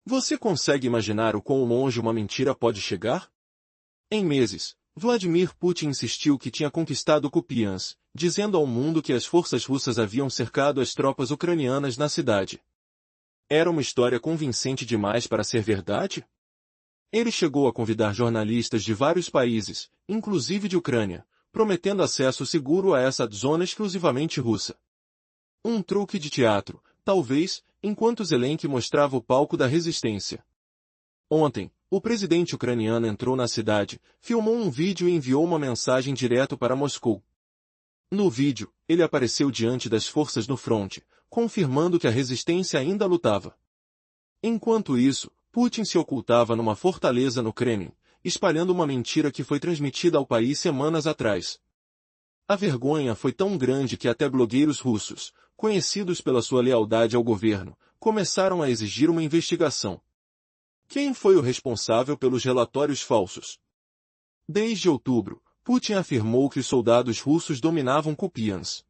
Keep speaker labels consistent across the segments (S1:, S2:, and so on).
S1: Você consegue imaginar o quão longe uma mentira pode chegar? Em meses, Vladimir Putin insistiu que tinha conquistado Kupiansk, dizendo ao mundo que as forças russas haviam cercado as tropas ucranianas na cidade. Era uma história convincente demais para ser verdade? Ele chegou a convidar jornalistas de vários países, inclusive de Ucrânia, prometendo acesso seguro a essa zona exclusivamente russa. Um truque de teatro, talvez, enquanto Zelensky mostrava o palco da resistência. Ontem, o presidente ucraniano entrou na cidade, filmou um vídeo e enviou uma mensagem direto para Moscou. No vídeo, ele apareceu diante das forças no fronte, confirmando que a resistência ainda lutava. Enquanto isso, Putin se ocultava numa fortaleza no Kremlin, espalhando uma mentira que foi transmitida ao país semanas atrás. A vergonha foi tão grande que até blogueiros russos, conhecidos pela sua lealdade ao governo, começaram a exigir uma investigação. Quem foi o responsável pelos relatórios falsos? Desde outubro, Putin afirmou que os soldados russos dominavam Kupiansk.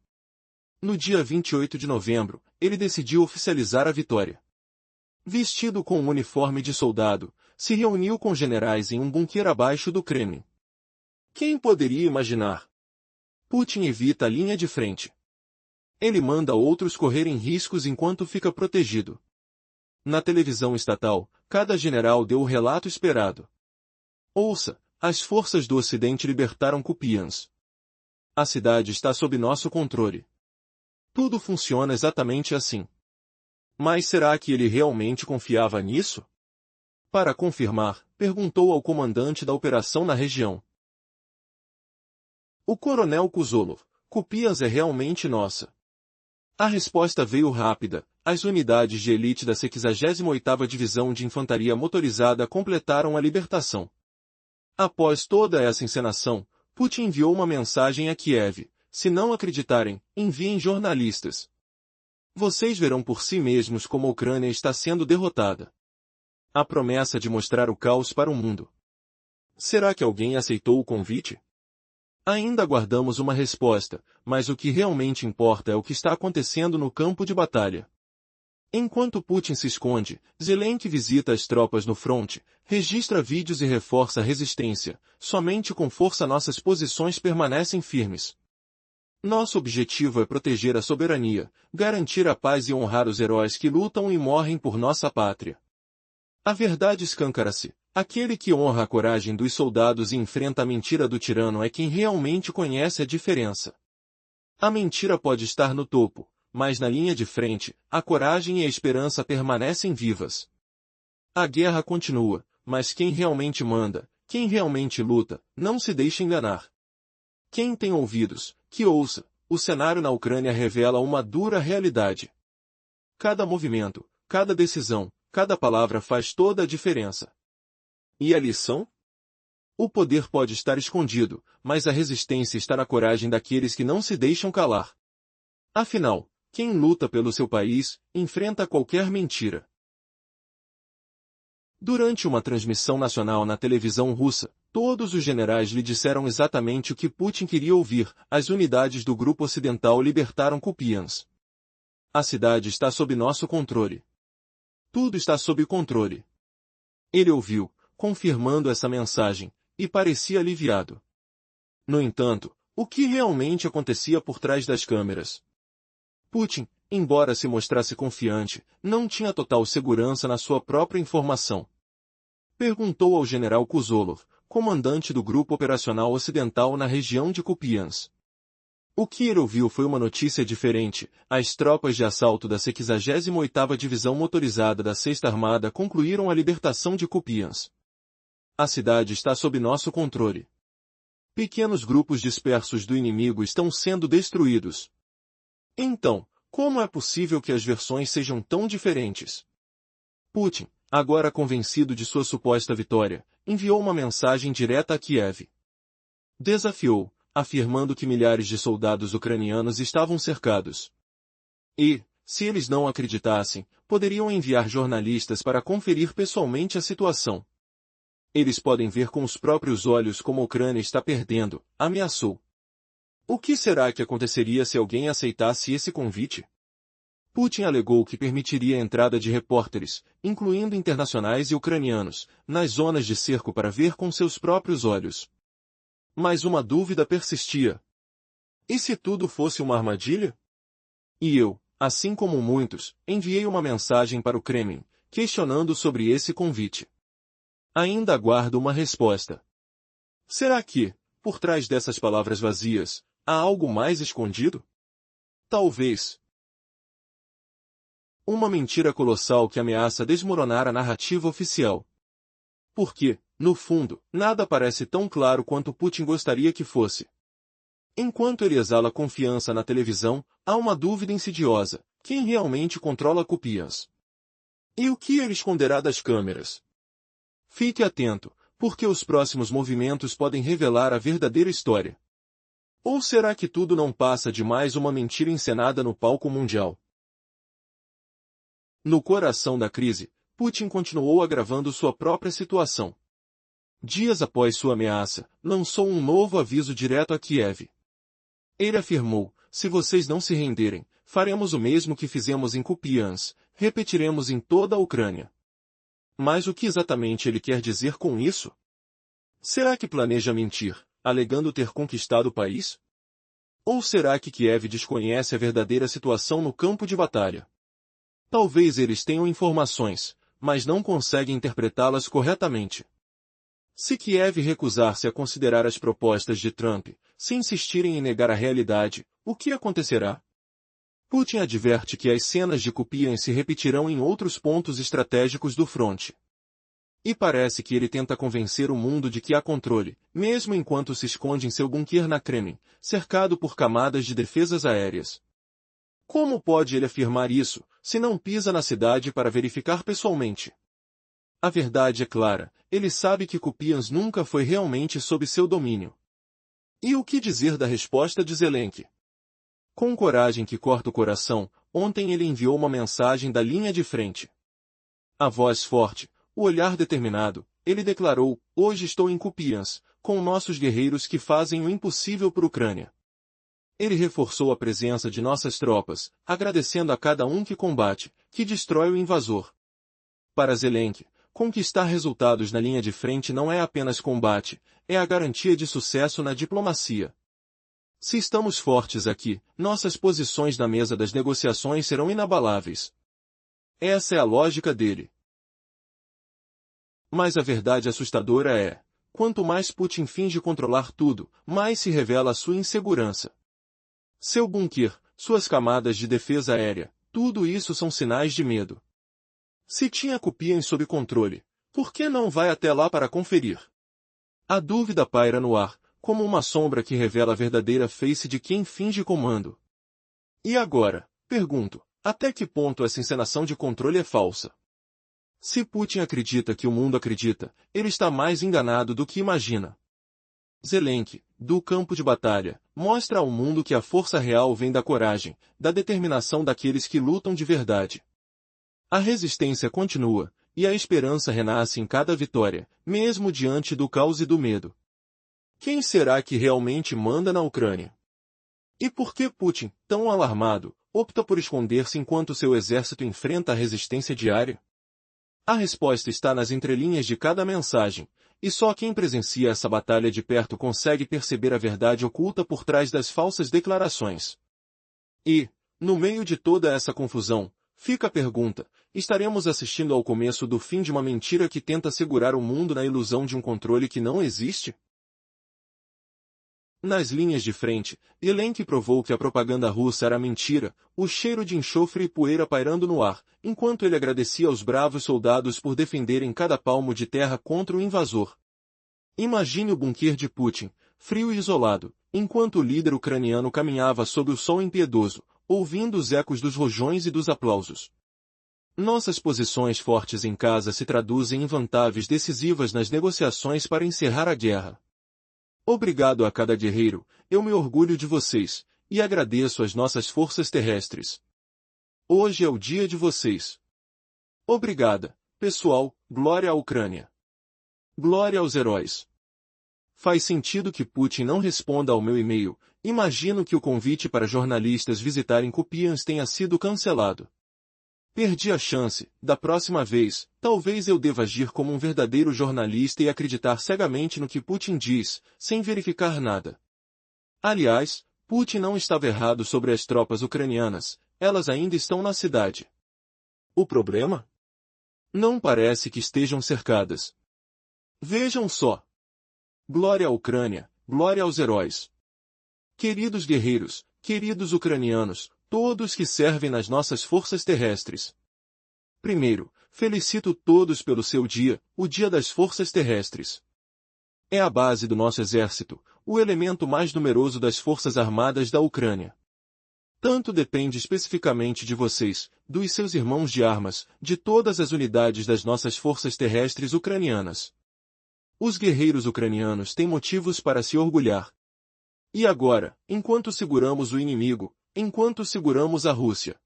S1: No dia 28 de novembro, ele decidiu oficializar a vitória. Vestido com um uniforme de soldado, se reuniu com generais em um bunker abaixo do Kremlin. Quem poderia imaginar? Putin evita a linha de frente. Ele manda outros correrem riscos enquanto fica protegido. Na televisão estatal, cada general deu o relato esperado. Ouça, as forças do Ocidente libertaram Kupiansk. A cidade está sob nosso controle. Tudo funciona exatamente assim. Mas será que ele realmente confiava nisso? Para confirmar, perguntou ao comandante da operação na região. O coronel Kuzolov, Kupiansk é realmente nossa. A resposta veio rápida. As unidades de elite da 68ª Divisão de Infantaria Motorizada completaram a libertação. Após toda essa encenação, Putin enviou uma mensagem a Kiev. Se não acreditarem, enviem jornalistas. Vocês verão por si mesmos como a Ucrânia está sendo derrotada. A promessa de mostrar o caos para o mundo. Será que alguém aceitou o convite? Ainda aguardamos uma resposta, mas o que realmente importa é o que está acontecendo no campo de batalha. Enquanto Putin se esconde, Zelensky visita as tropas no fronte, registra vídeos e reforça a resistência. Somente com força nossas posições permanecem firmes. Nosso objetivo é proteger a soberania, garantir a paz e honrar os heróis que lutam e morrem por nossa pátria. A verdade escancara-se. Aquele que honra a coragem dos soldados e enfrenta a mentira do tirano é quem realmente conhece a diferença. A mentira pode estar no topo, mas na linha de frente, a coragem e a esperança permanecem vivas. A guerra continua, mas quem realmente manda, quem realmente luta, não se deixa enganar. Quem tem ouvidos, que ouça. O cenário na Ucrânia revela uma dura realidade. Cada movimento, cada decisão, cada palavra faz toda a diferença. E a lição? O poder pode estar escondido, mas a resistência está na coragem daqueles que não se deixam calar. Afinal, quem luta pelo seu país, enfrenta qualquer mentira. Durante uma transmissão nacional na televisão russa, todos os generais lhe disseram exatamente o que Putin queria ouvir. As unidades do Grupo Ocidental libertaram Kupiansk. A cidade está sob nosso controle. Tudo está sob controle. Ele ouviu, confirmando essa mensagem, e parecia aliviado. No entanto, o que realmente acontecia por trás das câmeras? Putin, embora se mostrasse confiante, não tinha total segurança na sua própria informação. Perguntou ao general Kuzolov, comandante do Grupo Operacional Ocidental na região de Kupiansk. O que ele ouviu foi uma notícia diferente. As tropas de assalto da 68ª Divisão Motorizada da 6ª Armada concluíram a libertação de Kupiansk. A cidade está sob nosso controle. Pequenos grupos dispersos do inimigo estão sendo destruídos. Então, como é possível que as versões sejam tão diferentes? Putin, agora convencido de sua suposta vitória, enviou uma mensagem direta a Kiev. Desafiou, afirmando que milhares de soldados ucranianos estavam cercados. E, se eles não acreditassem, poderiam enviar jornalistas para conferir pessoalmente a situação. Eles podem ver com os próprios olhos como a Ucrânia está perdendo, ameaçou. O que será que aconteceria se alguém aceitasse esse convite? Putin alegou que permitiria a entrada de repórteres, incluindo internacionais e ucranianos, nas zonas de cerco para ver com seus próprios olhos. Mas uma dúvida persistia. E se tudo fosse uma armadilha? E eu, assim como muitos, enviei uma mensagem para o Kremlin, questionando sobre esse convite. Ainda aguardo uma resposta. Será que, por trás dessas palavras vazias, há algo mais escondido? Talvez. Uma mentira colossal que ameaça desmoronar a narrativa oficial. Porque, no fundo, nada parece tão claro quanto Putin gostaria que fosse. Enquanto ele exala confiança na televisão, há uma dúvida insidiosa: quem realmente controla Kupiansk? E o que ele esconderá das câmeras? Fique atento, porque os próximos movimentos podem revelar a verdadeira história. Ou será que tudo não passa de mais uma mentira encenada no palco mundial? No coração da crise, Putin continuou agravando sua própria situação. Dias após sua ameaça, lançou um novo aviso direto a Kiev. Ele afirmou: se vocês não se renderem, faremos o mesmo que fizemos em Kupiansk, repetiremos em toda a Ucrânia. Mas o que exatamente ele quer dizer com isso? Será que planeja mentir, alegando ter conquistado o país? Ou será que Kiev desconhece a verdadeira situação no campo de batalha? Talvez eles tenham informações, mas não conseguem interpretá-las corretamente. Se Kiev recusar-se a considerar as propostas de Trump, se insistirem em negar a realidade, o que acontecerá? Putin adverte que as cenas de Kupiansk se repetirão em outros pontos estratégicos do fronte. E parece que ele tenta convencer o mundo de que há controle, mesmo enquanto se esconde em seu bunker na Kremlin, cercado por camadas de defesas aéreas. Como pode ele afirmar isso, se não pisa na cidade para verificar pessoalmente? A verdade é clara, ele sabe que Kupiansk nunca foi realmente sob seu domínio. E o que dizer da resposta de Zelensky? Com coragem que corta o coração, ontem ele enviou uma mensagem da linha de frente. A voz forte, o olhar determinado, ele declarou: hoje estou em Kupiansk, com nossos guerreiros que fazem o impossível por Ucrânia. Ele reforçou a presença de nossas tropas, agradecendo a cada um que combate, que destrói o invasor. Para Zelensky, conquistar resultados na linha de frente não é apenas combate, é a garantia de sucesso na diplomacia. Se estamos fortes aqui, nossas posições na mesa das negociações serão inabaláveis. Essa é a lógica dele. Mas a verdade assustadora é: quanto mais Putin finge controlar tudo, mais se revela a sua insegurança. Seu bunker, suas camadas de defesa aérea, tudo isso são sinais de medo. Se tinha Kupiansk sob controle, por que não vai até lá para conferir? A dúvida paira no ar, como uma sombra que revela a verdadeira face de quem finge comando. E agora, pergunto, até que ponto essa encenação de controle é falsa? Se Putin acredita que o mundo acredita, ele está mais enganado do que imagina. Zelensky, do campo de batalha, mostra ao mundo que a força real vem da coragem, da determinação daqueles que lutam de verdade. A resistência continua, e a esperança renasce em cada vitória, mesmo diante do caos e do medo. Quem será que realmente manda na Ucrânia? E por que Putin, tão alarmado, opta por esconder-se enquanto seu exército enfrenta a resistência diária? A resposta está nas entrelinhas de cada mensagem, e só quem presencia essa batalha de perto consegue perceber a verdade oculta por trás das falsas declarações. E, no meio de toda essa confusão, fica a pergunta: estaremos assistindo ao começo do fim de uma mentira que tenta segurar o mundo na ilusão de um controle que não existe? Nas linhas de frente, Zelensky provou que a propaganda russa era mentira, o cheiro de enxofre e poeira pairando no ar, enquanto ele agradecia aos bravos soldados por defenderem cada palmo de terra contra o invasor. Imagine o bunker de Putin, frio e isolado, enquanto o líder ucraniano caminhava sob o sol impiedoso, ouvindo os ecos dos rojões e dos aplausos. Nossas posições fortes em casa se traduzem em vantagens decisivas nas negociações para encerrar a guerra. Obrigado a cada guerreiro, eu me orgulho de vocês, e agradeço às nossas forças terrestres. Hoje é o dia de vocês. Obrigada, pessoal, glória à Ucrânia. Glória aos heróis. Faz sentido que Putin não responda ao meu e-mail, Imagino que o convite para jornalistas visitarem Kupiansk tenha sido cancelado. Perdi a chance. Da próxima vez, talvez eu deva agir como um verdadeiro jornalista e acreditar cegamente no que Putin diz, sem verificar nada. Aliás, Putin não estava errado sobre as tropas ucranianas, elas ainda estão na cidade. O problema? Não parece que estejam cercadas. Vejam só. Glória à Ucrânia, glória aos heróis. Queridos guerreiros, queridos ucranianos, todos que servem nas nossas forças terrestres. Primeiro, felicito todos pelo seu dia, o Dia das Forças Terrestres. É a base do nosso exército, o elemento mais numeroso das forças armadas da Ucrânia. Tanto depende especificamente de vocês, dos seus irmãos de armas, de todas as unidades das nossas forças terrestres ucranianas. Os guerreiros ucranianos têm motivos para se orgulhar. E agora, enquanto seguramos o inimigo, enquanto seguramos a Rússia?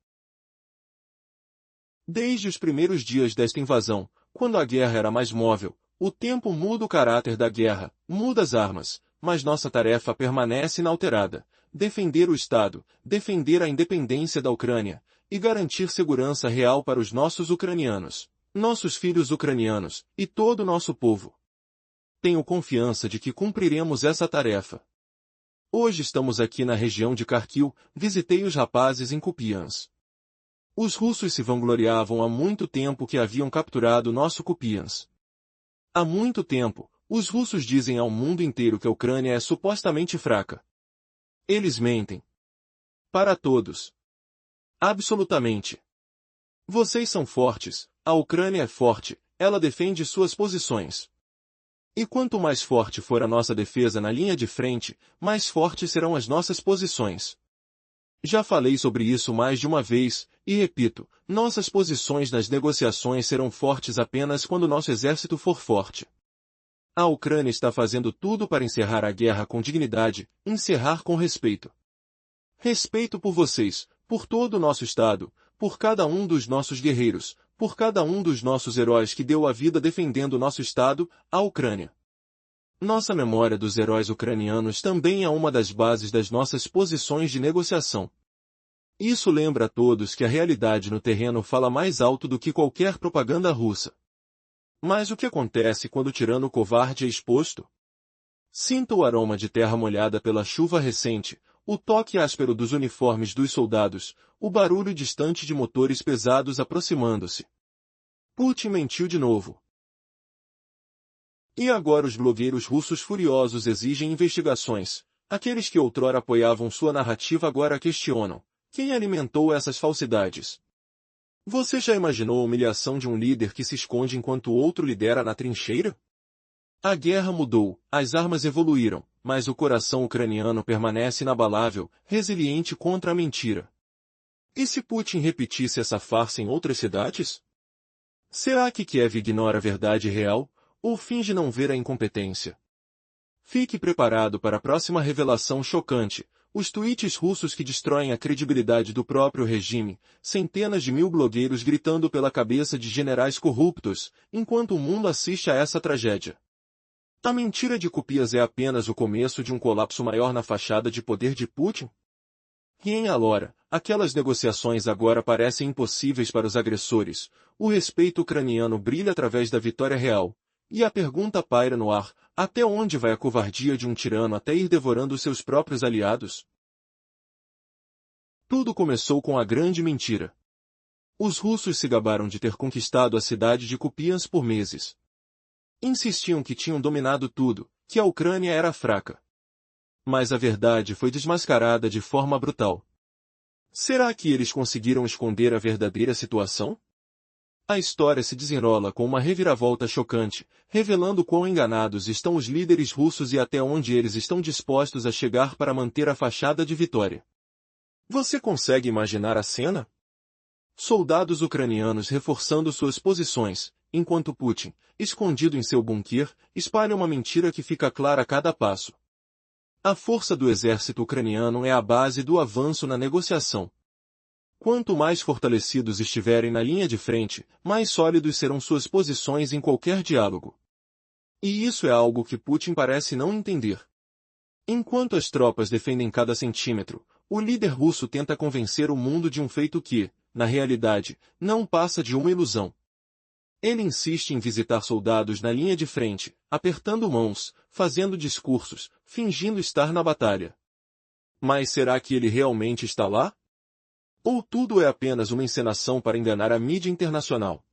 S1: Desde os primeiros dias desta invasão, quando a guerra era mais móvel, o tempo muda o caráter da guerra, muda as armas, mas nossa tarefa permanece inalterada: defender o Estado, defender a independência da Ucrânia, e garantir segurança real para os nossos ucranianos, nossos filhos ucranianos, e todo o nosso povo. Tenho confiança de que cumpriremos essa tarefa. Hoje estamos aqui na região de Kharkiv, visitei os rapazes em Kupiansk. Os russos se vangloriavam há muito tempo que haviam capturado nosso Kupiansk. Há muito tempo, os russos dizem ao mundo inteiro que a Ucrânia é supostamente fraca. Eles mentem. Para todos. Absolutamente. Vocês são fortes, a Ucrânia é forte, ela defende suas posições. E quanto mais forte for a nossa defesa na linha de frente, mais fortes serão as nossas posições. Já falei sobre isso mais de uma vez, e repito, nossas posições nas negociações serão fortes apenas quando nosso exército for forte. A Ucrânia está fazendo tudo para encerrar a guerra com dignidade, encerrar com respeito. Respeito por vocês, por todo o nosso Estado, por cada um dos nossos guerreiros, por cada um dos nossos heróis que deu a vida defendendo nosso Estado, a Ucrânia. Nossa memória dos heróis ucranianos também é uma das bases das nossas posições de negociação. Isso lembra a todos que a realidade no terreno fala mais alto do que qualquer propaganda russa. Mas o que acontece quando o tirano covarde é exposto? Sinta o aroma de terra molhada pela chuva recente, o toque áspero dos uniformes dos soldados, o barulho distante de motores pesados aproximando-se. Putin mentiu de novo. E agora os blogueiros russos furiosos exigem investigações. Aqueles que outrora apoiavam sua narrativa agora questionam: quem alimentou essas falsidades? Você já imaginou a humilhação de um líder que se esconde enquanto o outro lidera na trincheira? A guerra mudou, as armas evoluíram, mas o coração ucraniano permanece inabalável, resiliente contra a mentira. E se Putin repetisse essa farsa em outras cidades? Será que Kiev ignora a verdade real, ou finge não ver a incompetência? Fique preparado para a próxima revelação chocante: os tweets russos que destroem a credibilidade do próprio regime, centenas de mil blogueiros gritando pela cabeça de generais corruptos, enquanto o mundo assiste a essa tragédia. A mentira de Kupiansk é apenas o começo de um colapso maior na fachada de poder de Putin? E em Alora, aquelas negociações agora parecem impossíveis para os agressores, o respeito ucraniano brilha através da vitória real. E a pergunta paira no ar: até onde vai a covardia de um tirano até ir devorando seus próprios aliados? Tudo começou com a grande mentira. Os russos se gabaram de ter conquistado a cidade de Kupiansk por meses. Insistiam que tinham dominado tudo, que a Ucrânia era fraca. Mas a verdade foi desmascarada de forma brutal. Será que eles conseguiram esconder a verdadeira situação? A história se desenrola com uma reviravolta chocante, revelando quão enganados estão os líderes russos e até onde eles estão dispostos a chegar para manter a fachada de vitória. Você consegue imaginar a cena? Soldados ucranianos reforçando suas posições, enquanto Putin, escondido em seu bunker, espalha uma mentira que fica clara a cada passo. A força do exército ucraniano é a base do avanço na negociação. Quanto mais fortalecidos estiverem na linha de frente, mais sólidos serão suas posições em qualquer diálogo. E isso é algo que Putin parece não entender. Enquanto as tropas defendem cada centímetro, o líder russo tenta convencer o mundo de um feito que, na realidade, não passa de uma ilusão. Ele insiste em visitar soldados na linha de frente, apertando mãos, fazendo discursos, fingindo estar na batalha. Mas será que ele realmente está lá? Ou tudo é apenas uma encenação para enganar a mídia internacional?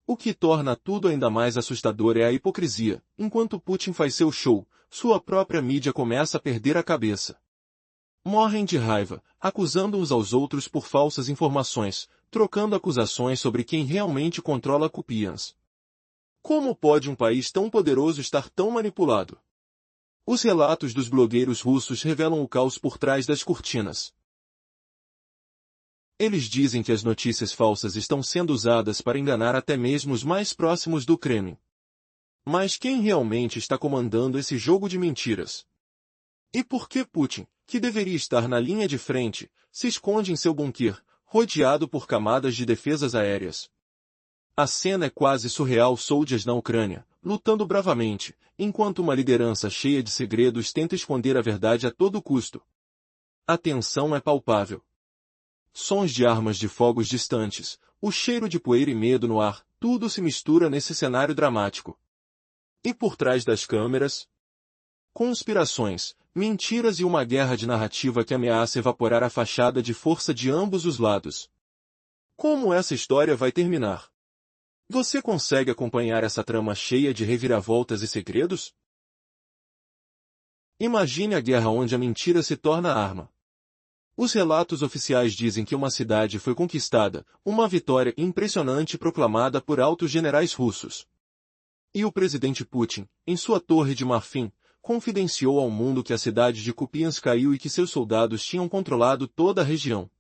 S1: O que torna tudo ainda mais assustador é a hipocrisia. Enquanto Putin faz seu show, sua própria mídia começa a perder a cabeça. Morrem de raiva, acusando uns aos outros por falsas informações, trocando acusações sobre quem realmente controla Kupiansk. Como pode um país tão poderoso estar tão manipulado? Os relatos dos blogueiros russos revelam o caos por trás das cortinas. Eles dizem que as notícias falsas estão sendo usadas para enganar até mesmo os mais próximos do Kremlin. Mas quem realmente está comandando esse jogo de mentiras? E por que Putin, que deveria estar na linha de frente, se esconde em seu bunker, rodeado por camadas de defesas aéreas? A cena é quase surreal. Soldiers na Ucrânia, lutando bravamente, enquanto uma liderança cheia de segredos tenta esconder a verdade a todo custo. A tensão é palpável. Sons de armas de fogos distantes, o cheiro de poeira e medo no ar, tudo se mistura nesse cenário dramático. E por trás das câmeras? Conspirações, mentiras e uma guerra de narrativa que ameaça evaporar a fachada de força de ambos os lados. Como essa história vai terminar? Você consegue acompanhar essa trama cheia de reviravoltas e segredos? Imagine a guerra onde a mentira se torna arma. Os relatos oficiais dizem que uma cidade foi conquistada, uma vitória impressionante proclamada por altos generais russos. E o presidente Putin, em sua torre de marfim, confidenciou ao mundo que a cidade de Kupiansk caiu e que seus soldados tinham controlado toda a região.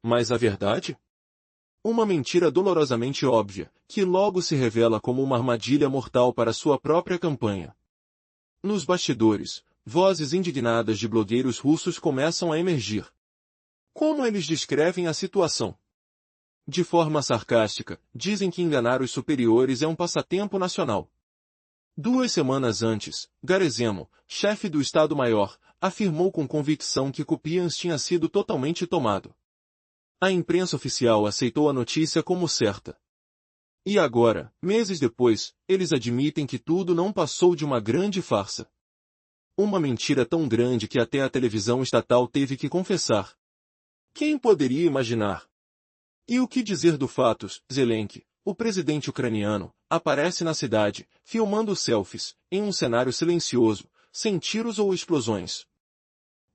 S1: Mas a verdade? Uma mentira dolorosamente óbvia, que logo se revela como uma armadilha mortal para sua própria campanha. Nos bastidores, vozes indignadas de blogueiros russos começam a emergir. Como eles descrevem a situação? De forma sarcástica, dizem que enganar os superiores é um passatempo nacional. 2 semanas antes, Garezemo, chefe do Estado-Maior, afirmou com convicção que Kupiansk tinha sido totalmente tomado. A imprensa oficial aceitou a notícia como certa. E agora, meses depois, eles admitem que tudo não passou de uma grande farsa. Uma mentira tão grande que até a televisão estatal teve que confessar. Quem poderia imaginar? E o que dizer do fato? Zelensky, o presidente ucraniano, aparece na cidade, filmando selfies, em um cenário silencioso, sem tiros ou explosões.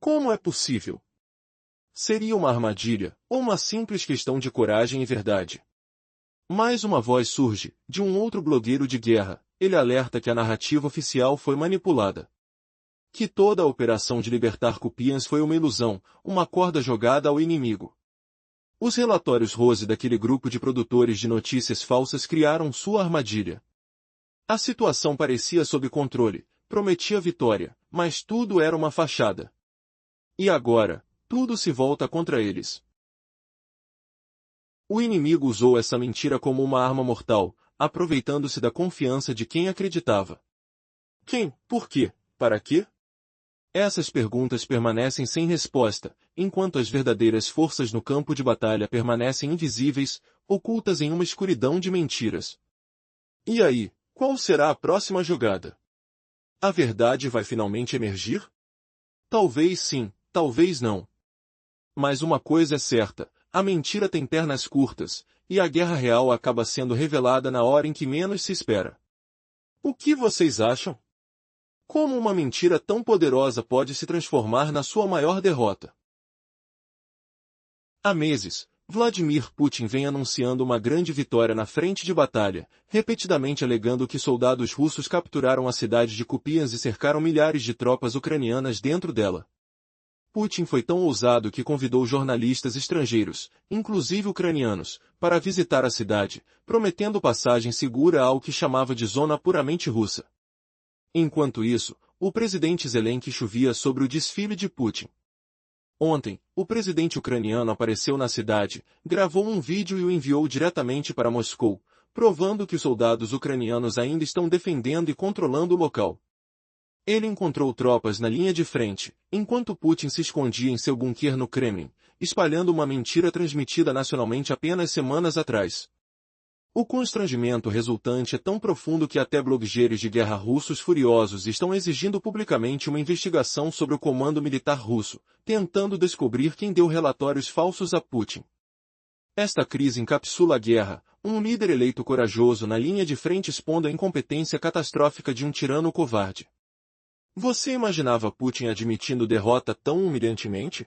S1: Como é possível? Seria uma armadilha, ou uma simples questão de coragem e verdade? Mais uma voz surge, de um outro blogueiro de guerra. Ele alerta que a narrativa oficial foi manipulada. Que toda a operação de libertar Kupiansk foi uma ilusão, uma corda jogada ao inimigo. Os relatórios Rose daquele grupo de produtores de notícias falsas criaram sua armadilha. A situação parecia sob controle, prometia vitória, mas tudo era uma fachada. E agora, tudo se volta contra eles. O inimigo usou essa mentira como uma arma mortal, aproveitando-se da confiança de quem acreditava. Quem? Por quê? Para quê? Essas perguntas permanecem sem resposta, enquanto as verdadeiras forças no campo de batalha permanecem invisíveis, ocultas em uma escuridão de mentiras. E aí, qual será a próxima jogada? A verdade vai finalmente emergir? Talvez sim, talvez não. Mas uma coisa é certa, a mentira tem pernas curtas, e a guerra real acaba sendo revelada na hora em que menos se espera. O que vocês acham? Como uma mentira tão poderosa pode se transformar na sua maior derrota? Há meses, Vladimir Putin vem anunciando uma grande vitória na frente de batalha, repetidamente alegando que soldados russos capturaram a cidade de Kupiansk e cercaram milhares de tropas ucranianas dentro dela. Putin foi tão ousado que convidou jornalistas estrangeiros, inclusive ucranianos, para visitar a cidade, prometendo passagem segura ao que chamava de zona puramente russa. Enquanto isso, o presidente Zelensky chovia sobre o desfile de Putin. Ontem, o presidente ucraniano apareceu na cidade, gravou um vídeo e o enviou diretamente para Moscou, provando que os soldados ucranianos ainda estão defendendo e controlando o local. Ele encontrou tropas na linha de frente, enquanto Putin se escondia em seu bunker no Kremlin, espalhando uma mentira transmitida nacionalmente apenas semanas atrás. O constrangimento resultante é tão profundo que até blogueiros de guerra russos furiosos estão exigindo publicamente uma investigação sobre o comando militar russo, tentando descobrir quem deu relatórios falsos a Putin. Esta crise encapsula a guerra, um líder eleito corajoso na linha de frente expondo a incompetência catastrófica de um tirano covarde. Você imaginava Putin admitindo derrota tão humilhantemente?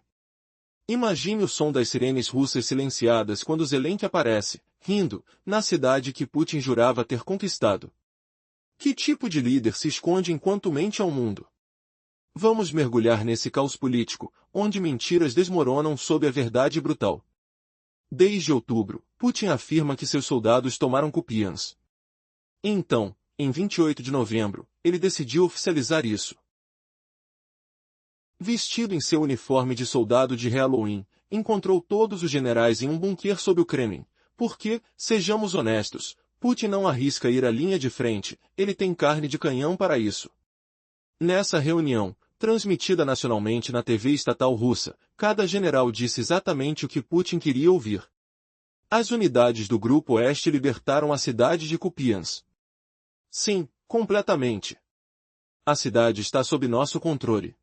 S1: Imagine o som das sirenes russas silenciadas quando Zelensky aparece, rindo, na cidade que Putin jurava ter conquistado. Que tipo de líder se esconde enquanto mente ao mundo? Vamos mergulhar nesse caos político, onde mentiras desmoronam sob a verdade brutal. Desde outubro, Putin afirma que seus soldados tomaram Kupiansk. Então, em 28 de novembro, ele decidiu oficializar isso. Vestido em seu uniforme de soldado de Halloween, encontrou todos os generais em um bunker sob o Kremlin, porque, sejamos honestos, Putin não arrisca ir à linha de frente, ele tem carne de canhão para isso. Nessa reunião, transmitida nacionalmente na TV estatal russa, cada general disse exatamente o que Putin queria ouvir. As unidades do Grupo Oeste libertaram a cidade de Kupiansk. Sim, completamente. A cidade está sob nosso controle.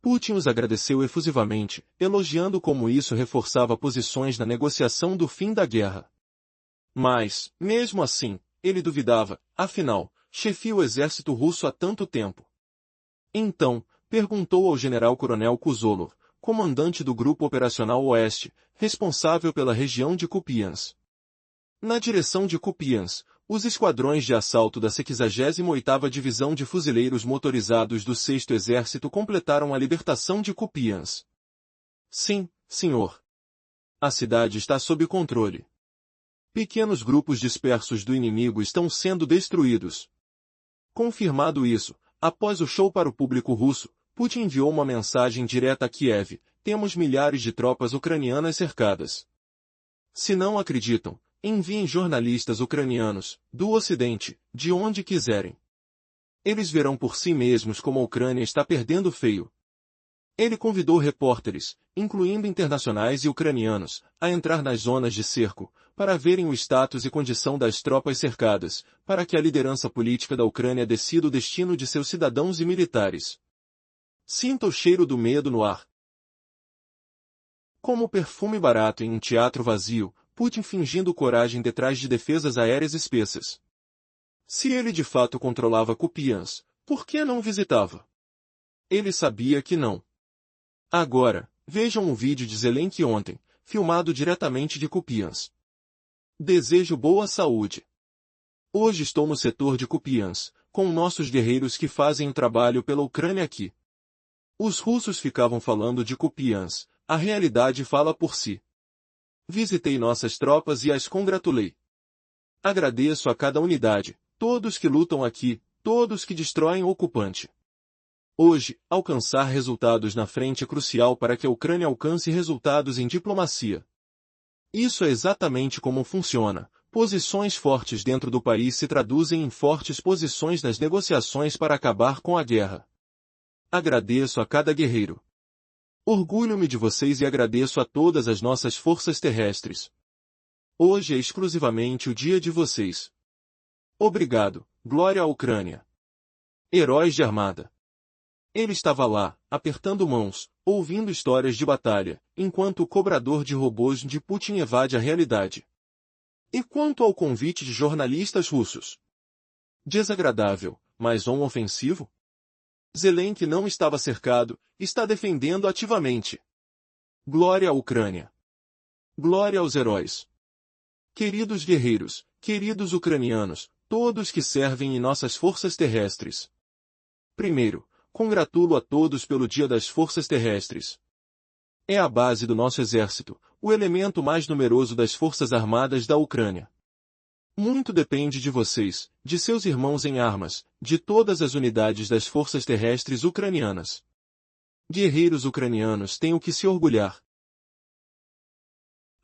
S1: Putin os agradeceu efusivamente, elogiando como isso reforçava posições na negociação do fim da guerra. Mas, mesmo assim, ele duvidava, afinal, chefia o exército russo há tanto tempo. Então, perguntou ao general-coronel Kuzolov, comandante do Grupo Operacional Oeste, responsável pela região de Kupiansk. Na direção de Kupiansk, os esquadrões de assalto da 68ª Divisão de Fuzileiros Motorizados do 6º Exército completaram a libertação de Kupiansk. Sim, senhor. A cidade está sob controle. Pequenos grupos dispersos do inimigo estão sendo destruídos. Confirmado isso, após o show para o público russo, Putin enviou uma mensagem direta a Kiev: temos milhares de tropas ucranianas cercadas. Se não acreditam, enviem jornalistas ucranianos, do Ocidente, de onde quiserem. Eles verão por si mesmos como a Ucrânia está perdendo feio. Ele convidou repórteres, incluindo internacionais e ucranianos, a entrar nas zonas de cerco, para verem o status e condição das tropas cercadas, para que a liderança política da Ucrânia decida o destino de seus cidadãos e militares. Sinta o cheiro do medo no ar. Como perfume barato em um teatro vazio, Putin fingindo coragem detrás de defesas aéreas espessas. Se ele de fato controlava Kupiansk, por que não visitava? Ele sabia que não. Agora, vejam um vídeo de Zelensky ontem, filmado diretamente de Kupiansk. Desejo boa saúde. Hoje estou no setor de Kupiansk, com nossos guerreiros que fazem o trabalho pela Ucrânia aqui. Os russos ficavam falando de Kupiansk, a realidade fala por si. Visitei nossas tropas e as congratulei. Agradeço a cada unidade, todos que lutam aqui, todos que destroem o ocupante. Hoje, alcançar resultados na frente é crucial para que a Ucrânia alcance resultados em diplomacia. Isso é exatamente como funciona. Posições fortes dentro do país se traduzem em fortes posições nas negociações para acabar com a guerra. Agradeço a cada guerreiro. Orgulho-me de vocês e agradeço a todas as nossas forças terrestres. Hoje é exclusivamente o dia de vocês. Obrigado, glória à Ucrânia. Heróis de armada. Ele estava lá, apertando mãos, ouvindo histórias de batalha, enquanto o cobrador de robôs de Putin evade a realidade. E quanto ao convite de jornalistas russos? Desagradável, mas ofensivo? Zelensky não estava cercado, está defendendo ativamente. Glória à Ucrânia. Glória aos heróis. Queridos guerreiros, queridos ucranianos, todos que servem em nossas forças terrestres. Primeiro, congratulo a todos pelo Dia das Forças Terrestres. É a base do nosso exército, o elemento mais numeroso das forças armadas da Ucrânia. Muito depende de vocês, de seus irmãos em armas, de todas as unidades das forças terrestres ucranianas. Guerreiros ucranianos têm o que se orgulhar.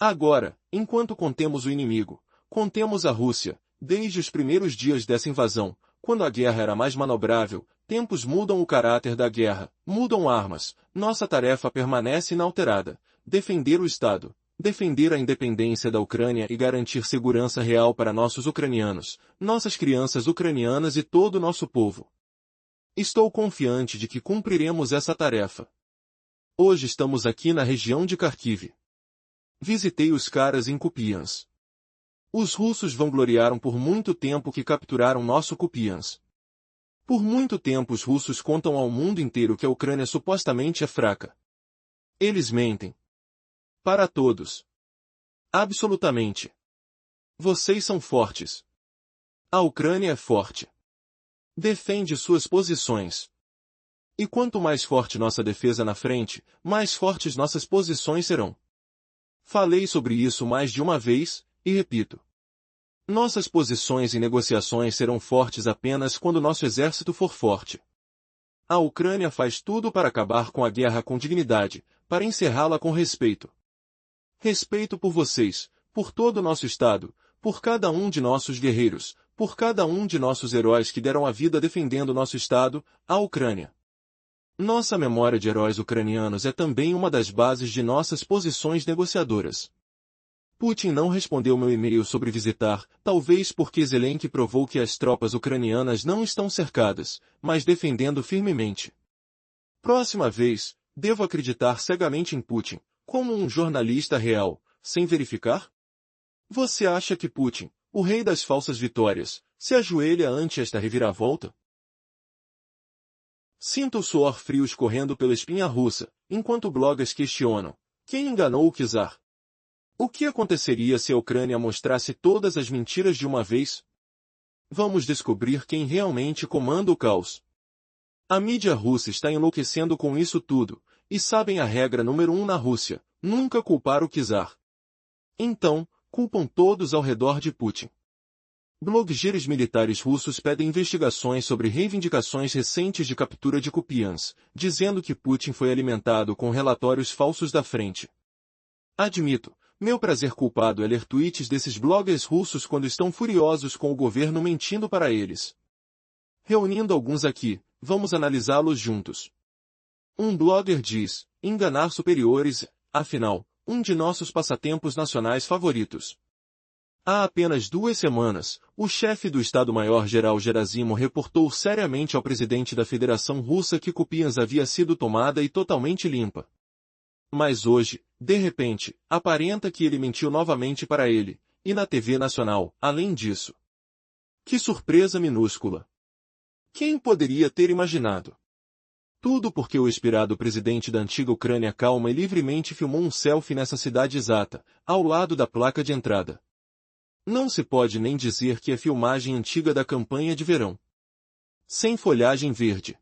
S1: Agora, enquanto contemos o inimigo, contemos a Rússia. Desde os primeiros dias dessa invasão, quando a guerra era mais manobrável, tempos mudam o caráter da guerra, mudam armas, nossa tarefa permanece inalterada: defender o Estado, defender a independência da Ucrânia e garantir segurança real para nossos ucranianos, nossas crianças ucranianas e todo o nosso povo. Estou confiante de que cumpriremos essa tarefa. Hoje estamos aqui na região de Kharkiv. Visitei os caras em Kupiansk. Os russos vangloriaram por muito tempo que capturaram nosso Kupiansk. Por muito tempo os russos contam ao mundo inteiro que a Ucrânia supostamente é fraca. Eles mentem. Para todos. Absolutamente. Vocês são fortes. A Ucrânia é forte. Defende suas posições. E quanto mais forte nossa defesa na frente, mais fortes nossas posições serão. Falei sobre isso mais de uma vez, e repito. Nossas posições e negociações serão fortes apenas quando nosso exército for forte. A Ucrânia faz tudo para acabar com a guerra com dignidade, para encerrá-la com respeito. Respeito por vocês, por todo o nosso Estado, por cada um de nossos guerreiros, por cada um de nossos heróis que deram a vida defendendo nosso Estado, a Ucrânia. Nossa memória de heróis ucranianos é também uma das bases de nossas posições negociadoras. Putin não respondeu meu e-mail sobre visitar, talvez porque Zelensky provou que as tropas ucranianas não estão cercadas, mas defendendo firmemente. Próxima vez, devo acreditar cegamente em Putin, como um jornalista real, sem verificar? Você acha que Putin, o rei das falsas vitórias, se ajoelha ante esta reviravolta? Sinto o suor frio escorrendo pela espinha russa, enquanto bloggers questionam: quem enganou o czar? O que aconteceria se a Ucrânia mostrasse todas as mentiras de uma vez? Vamos descobrir quem realmente comanda o caos. A mídia russa está enlouquecendo com isso tudo, e sabem a regra número 1 na Rússia: nunca culpar o czar. Então, culpam todos ao redor de Putin. Blogueiros militares russos pedem investigações sobre reivindicações recentes de captura de Kupiansk, dizendo que Putin foi alimentado com relatórios falsos da frente. Admito, meu prazer culpado é ler tweets desses bloggers russos quando estão furiosos com o governo mentindo para eles. Reunindo alguns aqui, vamos analisá-los juntos. Um blogger diz: enganar superiores, afinal, um de nossos passatempos nacionais favoritos. Há apenas 2 semanas, o chefe do Estado-Maior-General Gerasimov reportou seriamente ao presidente da Federação Russa que Kupiansk havia sido tomada e totalmente limpa. Mas hoje, de repente, aparenta que ele mentiu novamente para ele, e na TV nacional, além disso. Que surpresa minúscula! Quem poderia ter imaginado? Tudo porque o inspirado presidente da antiga Ucrânia calma e livremente filmou um selfie nessa cidade exata, ao lado da placa de entrada. Não se pode nem dizer que é filmagem antiga da campanha de verão. Sem folhagem verde.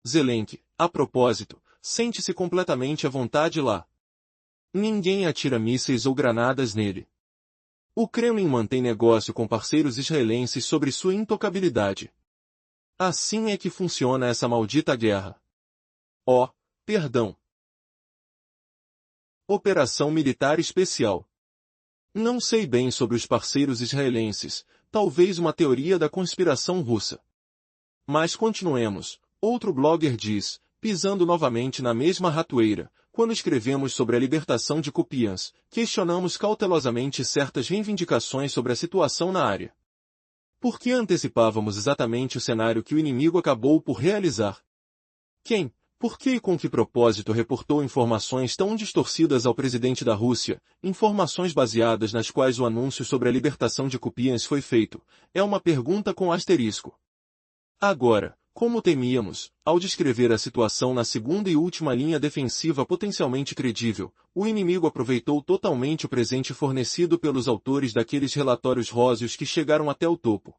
S1: Zelensky, a propósito, sente-se completamente à vontade lá. Ninguém atira mísseis ou granadas nele. O Kremlin mantém negócio com parceiros israelenses sobre sua intocabilidade. Assim é que funciona essa maldita guerra. Oh, perdão. Operação Militar Especial. Não sei bem sobre os parceiros israelenses, talvez uma teoria da conspiração russa. Mas continuemos. Outro blogger diz, pisando novamente na mesma ratoeira, quando escrevemos sobre a libertação de Kupiansk, questionamos cautelosamente certas reivindicações sobre a situação na área. Por que antecipávamos exatamente o cenário que o inimigo acabou por realizar? Quem, por que e com que propósito reportou informações tão distorcidas ao presidente da Rússia, informações baseadas nas quais o anúncio sobre a libertação de Kupiansk foi feito? É uma pergunta com asterisco. Agora, como temíamos, ao descrever a situação na segunda e última linha defensiva potencialmente credível, o inimigo aproveitou totalmente o presente fornecido pelos autores daqueles relatórios róseos que chegaram até o topo.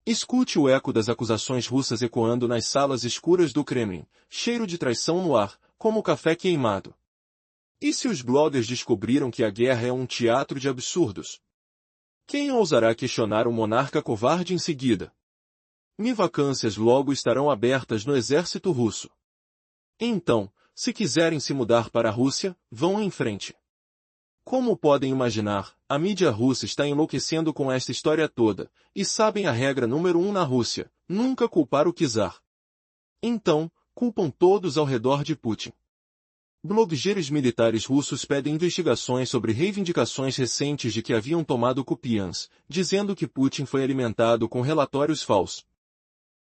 S1: Escute o eco das acusações russas ecoando nas salas escuras do Kremlin, cheiro de traição no ar, como café queimado. E se os bloggers descobriram que a guerra é um teatro de absurdos? Quem ousará questionar o monarca covarde em seguida? Vacâncias logo estarão abertas no exército russo. Então, se quiserem se mudar para a Rússia, vão em frente. Como podem imaginar, a mídia russa está enlouquecendo com esta história toda, e sabem a regra número 1 na Rússia, nunca culpar o czar. Então, culpam todos ao redor de Putin. Blogueiros militares russos pedem investigações sobre reivindicações recentes de que haviam tomado Kupiansk, dizendo que Putin foi alimentado com relatórios falsos.